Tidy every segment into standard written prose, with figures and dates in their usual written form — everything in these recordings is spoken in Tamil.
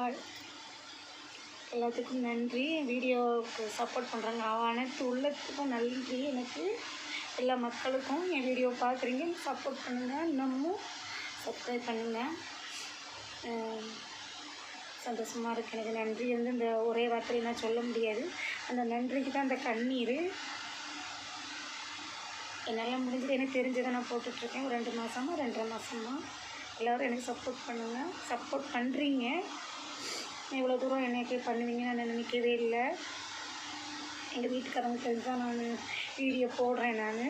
ஆல். எல்லாத்துக்கும் நன்றி. வீடியோவுக்கு சப்போர்ட் பண்ணுறாங்க அனைத்து உள்ளத்துக்கும் நன்றி. எனக்கு எல்லா மக்களுக்கும் என் வீடியோ பார்க்குறீங்க, சப்போர்ட் பண்ணுங்கள், இன்னமும் சப்ஸ்கிரைப் பண்ணுங்கள். சந்தோஷமாக இருக்குது எனக்கு. நன்றி வந்து இந்த ஒரே வார்த்தையில் நான் சொல்ல முடியாது. அந்த நன்றிக்கு தான் அந்த கண்ணீர். என்னால் முடிஞ்சது எனக்கு தெரிஞ்சதை நான் போட்டுட்ருக்கேன். ஒரு 2 மாதமா 2.5 மாதமா எல்லோரும் எனக்கு சப்போர்ட் பண்ணுங்கள், சப்போர்ட் பண்ணுறீங்க. இவ்வளோ தூரம் என்னைக்கு பண்ணுவீங்கன்னு நான் நினைக்கவே இல்லை. எங்கள் வீட்டுக்காரங்க தெரிஞ்சு தான் நான் வீடியோ போடுறேன். நான்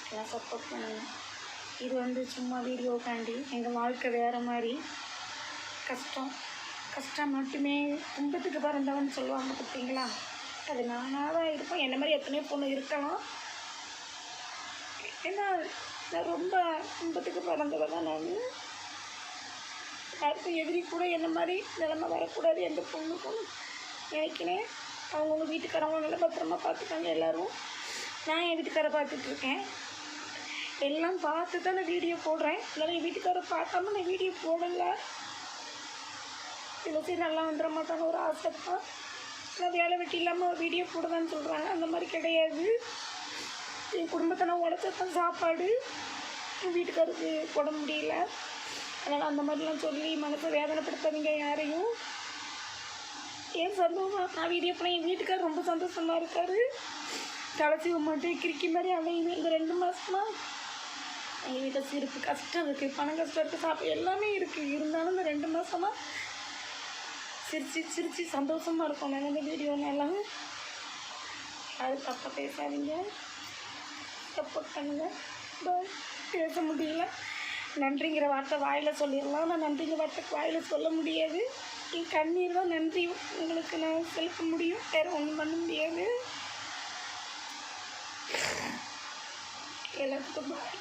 எல்லாம் சப்போர்ட் பண்ணுங்கள். இது வந்து சும்மா வீடியோக்காண்டி. எங்கள் வாழ்க்கை வேறு மாதிரி. கஷ்டம் மட்டுமே துன்பத்துக்கு பிறந்தவன்னு சொல்லுவாங்க பார்த்தீங்களா, அது நானாக தான் இருப்பேன். என்ன மாதிரி எத்தனையோ பொண்ணு இருக்கலாம். ஏன்னா நான் ரொம்ப துன்பத்துக்கு பிறந்தவ தான். நான் அடுத்த எதிரி கூட என்ன மாதிரி நிலைமை வரக்கூடாது எந்த பொண்ணுக்கும் நினைக்கிறேன். அவங்கவுங்க வீட்டுக்காரவங்க நல்லா பத்திரமா பார்த்துக்காங்க எல்லோரும். நான் என் வீட்டுக்காரை பார்த்துட்ருக்கேன். எல்லாம் பார்த்து தான் நான் வீடியோ போடுறேன். அதனால் என் வீட்டுக்காரை பார்க்காம நான் வீடியோ போடலை. சில சரி நல்லா வந்துட மாட்டாங்க ஒரு ஆசை தான். ஆனால் வேலை வெட்டி இல்லாமல் வீடியோ போடுதான்னு சொல்கிறாங்க. அந்த மாதிரி கிடையாது. என் குடும்பத்தை நான் உழைச்சதான் சாப்பாடு. என் வீட்டுக்காருக்கு போட முடியல. அதனால் அந்த மாதிரிலாம் சொல்லி மனசை வேதனைப்படுத்தாதீங்க யாரையும். ஏன் சந்தோஷம் நான் வீடியோ போனால் என் வீட்டுக்கார் ரொம்ப சந்தோஷமாக இருக்கார். தலைச்சிவ மாட்டேன் கிறுக்கி மாதிரி அலையுது. இந்த 2 மாதமா எங்கள் வீட்டில் சிரிப்பு கஷ்டம் இருக்குது, பணம் கஷ்டம் இருக்குது, சாப்பிட எல்லாமே இருக்குது. இருந்தாலும் இந்த 2 மாதமாக சிரித்து சந்தோஷமாக இருக்கும். நான் இந்த வீடியோனெல்லாம் யாரும் தப்பாக பேசாதீங்க, சப்போர்ட் பண்ணுங்கள். பேச முடியல. நன்றிங்கிற வார்த்தை வாயில் சொல்லிடலாம். நான் நன்றிங்கிற வார்த்தை வாயில் சொல்ல முடியாது. என் கண்ணீர் தான் நன்றி உங்களுக்கு நான் செலுத்த முடியும். வேறு ஒன்றும் பண்ண முடியாது. எல்லாத்துக்கும் பாய்.